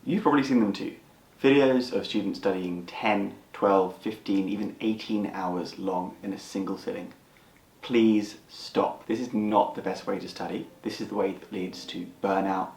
You've probably seen them too. Videos of students studying 10, 12, 15, even 18 hours long in a single sitting. Please stop. This is not the best way to study. This is the way that leads to burnout,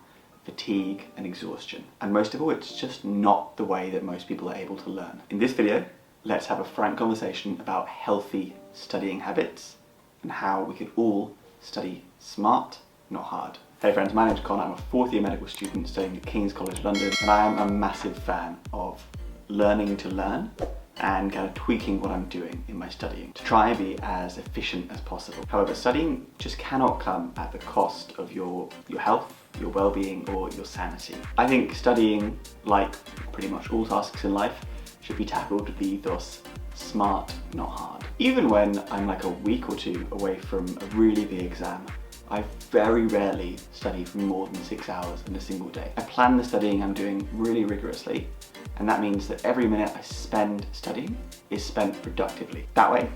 fatigue and exhaustion. And most of all, it's just not the way that most people are able to learn. In this video, let's have a frank conversation about healthy studying habits and how we could all study smart, not hard. Hey friends, my name's Connor. I'm a fourth year medical student studying at King's College London, and I am a massive fan of learning to learn and kind of tweaking what I'm doing in my studying to try and be as efficient as possible. However, studying just cannot come at the cost of your health, your well-being or your sanity. I think studying, like pretty much all tasks in life, should be tackled with the ethos smart, not hard. Even when I'm like a week or two away from a really big exam, I very rarely study for more than 6 hours in a single day. I plan the studying I'm doing really rigorously, and that means that every minute I spend studying is spent productively. That way,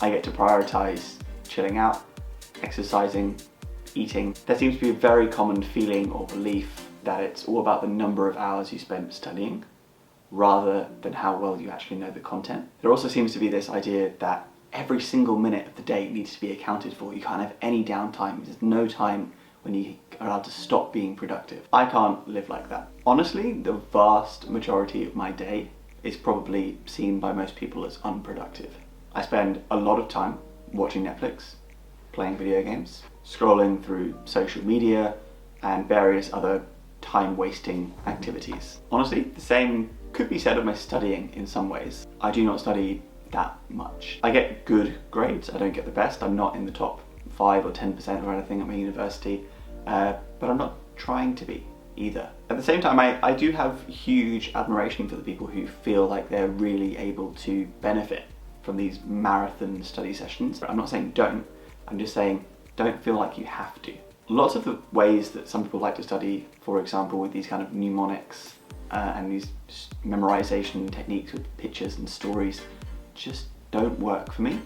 I get to prioritize chilling out, exercising, eating. There seems to be a very common feeling or belief that it's all about the number of hours you spend studying rather than how well you actually know the content. There also seems to be this idea that every single minute of the day needs to be accounted for. You can't have any downtime. There's no time when you are allowed to stop being productive. I can't live like that. Honestly, the vast majority of my day is probably seen by most people as unproductive. I spend a lot of time watching Netflix, playing video games, scrolling through social media and various other time-wasting activities. Honestly, the same could be said of my studying in some ways. I do not study that much. I get good grades, I don't get the best. I'm not in the top 5 or 10% or anything at my university, but I'm not trying to be either. At the same time, I do have huge admiration for the people who feel like they're really able to benefit from these marathon study sessions. I'm not saying don't, I'm just saying don't feel like you have to. Lots of the ways that some people like to study, for example with these kind of mnemonics and these memorization techniques with pictures and stories, just don't work for me.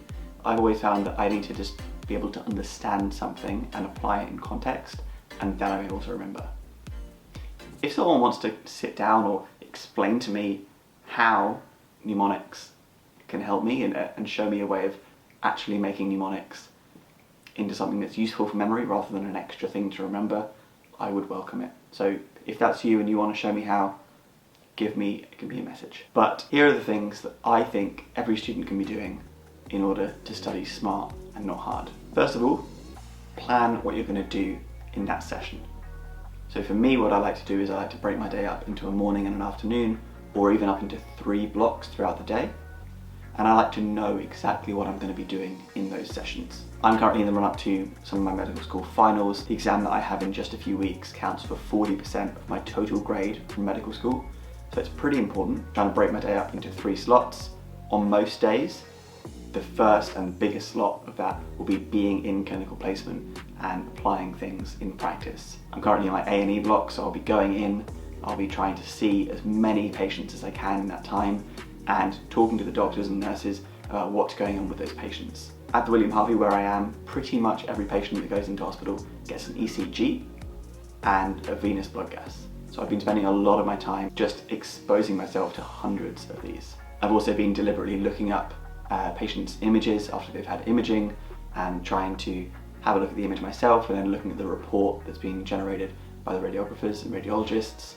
I've always found that I need to just be able to understand something and apply it in context, and then I'm able to remember. If someone wants to sit down or explain to me how mnemonics can help me and show me a way of actually making mnemonics into something that's useful for memory rather than an extra thing to remember, I would welcome it. So if that's you and you want to show me how, give me a message. But here are the things that I think every student can be doing in order to study smart and not hard. First of all, plan what you're going to do in that session. So for me, what I like to do is I like to break my day up into a morning and an afternoon, or even up into 3 blocks throughout the day. And I like to know exactly what I'm going to be doing in those sessions. I'm currently in the run-up to some of my medical school finals. The exam that I have in just a few weeks counts for 40% of my total grade from medical school. So it's pretty important. Trying to break my day up into 3 slots. On most days, the first and biggest slot of that will be being in clinical placement and applying things in practice. I'm currently in my A&E block, so I'll be going in, I'll be trying to see as many patients as I can in that time and talking to the doctors and nurses about what's going on with those patients. At the William Harvey where I am, pretty much every patient that goes into hospital gets an ECG and a venous blood gas. So I've been spending a lot of my time just exposing myself to hundreds of these. I've also been deliberately looking up patients' images after they've had imaging and trying to have a look at the image myself and then looking at the report that's being generated by the radiographers and radiologists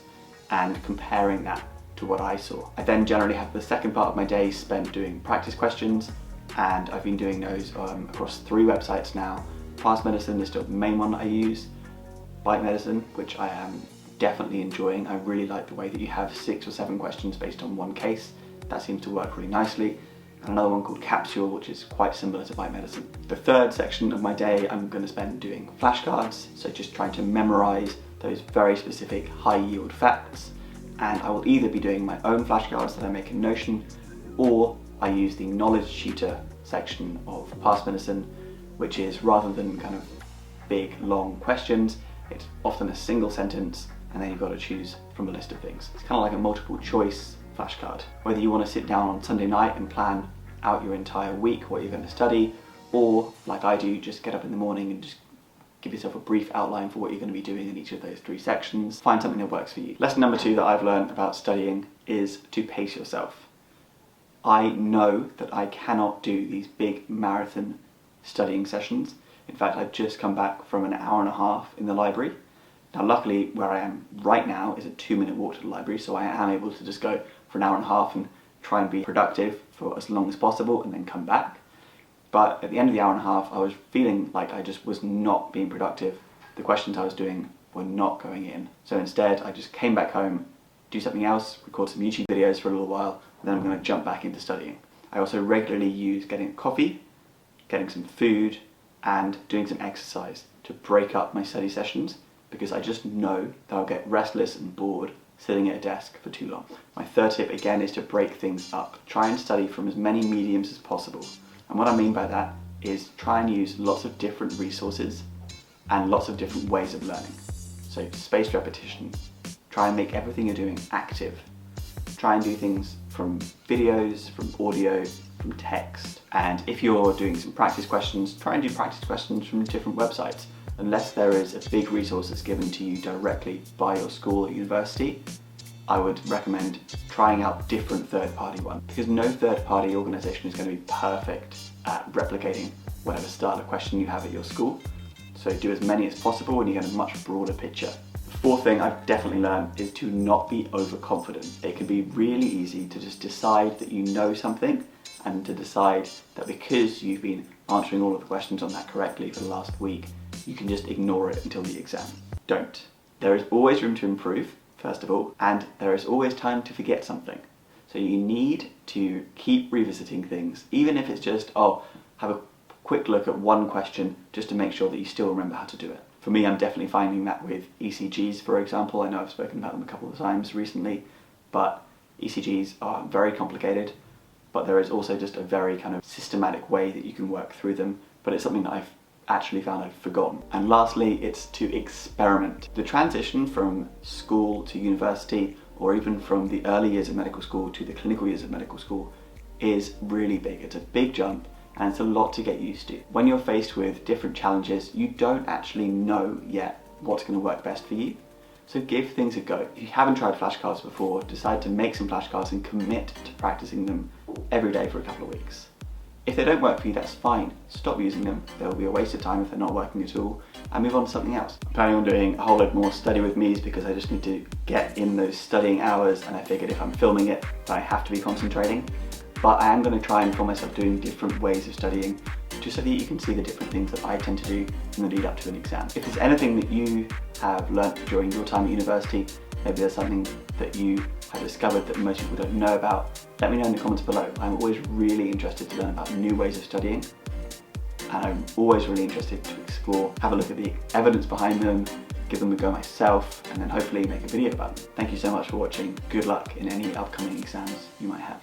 and comparing that to what I saw. I then generally have the second part of my day spent doing practice questions, and I've been doing those across 3 websites now. Fast Medicine is still the main one that I use. Bite Medicine, which I am definitely enjoying. I really like the way that you have 6 or 7 questions based on 1 case. That seems to work really nicely. And another one called Capsule, which is quite similar to Bite Medicine. The third section of my day I'm going to spend doing flashcards, so just trying to memorize those very specific high yield facts. And I will either be doing my own flashcards that I make in Notion, or I use the knowledge tutor section of Fast Medicine, which is rather than kind of big long questions, it's often a single sentence and then you've got to choose from a list of things. It's kind of like a multiple choice flashcard. Whether you want to sit down on Sunday night and plan out your entire week, what you're going to study, or like I do, just get up in the morning and just give yourself a brief outline for what you're going to be doing in each of those 3 sections. Find something that works for you. Lesson number 2 that I've learned about studying is to pace yourself. I know that I cannot do these big marathon studying sessions. In fact, I've just come back from an hour and a half in the library. Now luckily where I am right now is a 2-minute walk to the library, so I am able to just go for an hour and a half and try and be productive for as long as possible and then come back. But at the end of the hour and a half I was feeling like I just was not being productive. The questions I was doing were not going in. So instead I just came back home, do something else, record some YouTube videos for a little while, and then I'm going to jump back into studying. I also regularly use getting coffee, getting some food, and doing some exercise to break up my study sessions, because I just know that I'll get restless and bored sitting at a desk for too long. My third tip again is to break things up. Try and study from as many mediums as possible. And what I mean by that is try and use lots of different resources and lots of different ways of learning. So spaced repetition. Try and make everything you're doing active. Try and do things from videos, from audio, from text. And if you're doing some practice questions, try and do practice questions from different websites. Unless there is a big resource that's given to you directly by your school or university, I would recommend trying out different third-party ones, because no third-party organisation is going to be perfect at replicating whatever style of question you have at your school. So do as many as possible and you get a much broader picture. The fourth thing I've definitely learned is to not be overconfident. It can be really easy to just decide that you know something and to decide that because you've been answering all of the questions on that correctly for the last week, you can just ignore it until the exam. Don't. There is always room to improve, first of all, and there is always time to forget something. So you need to keep revisiting things, even if it's just, have a quick look at one question just to make sure that you still remember how to do it. For me, I'm definitely finding that with ECGs, for example. I know I've spoken about them a couple of times recently, but ECGs are very complicated, but there is also just a very kind of systematic way that you can work through them, but it's something that I've actually found I've forgotten. And lastly, it's to experiment. The transition from school to university, or even from the early years of medical school to the clinical years of medical school, is really big. It's a big jump and it's a lot to get used to. When you're faced with different challenges, you don't actually know yet what's going to work best for you. So give things a go. If you haven't tried flashcards before, decide to make some flashcards and commit to practicing them every day for a couple of weeks. If they don't work for you, that's fine. Stop using them. They'll be a waste of time if they're not working at all, and move on to something else. I'm planning on doing a whole lot more study with me's because I just need to get in those studying hours, and I figured if I'm filming it, then I have to be concentrating. But I am going to try and film myself doing different ways of studying, just so that you can see the different things that I tend to do in the lead up to an exam. If there's anything that you have learnt during your time at university, maybe there's something that you have discovered that most people don't know about, let me know in the comments below. I'm always really interested to learn about new ways of studying, and I'm always really interested to explore, have a look at the evidence behind them, give them a go myself, and then hopefully make a video about them. Thank you so much for watching. Good luck in any upcoming exams you might have.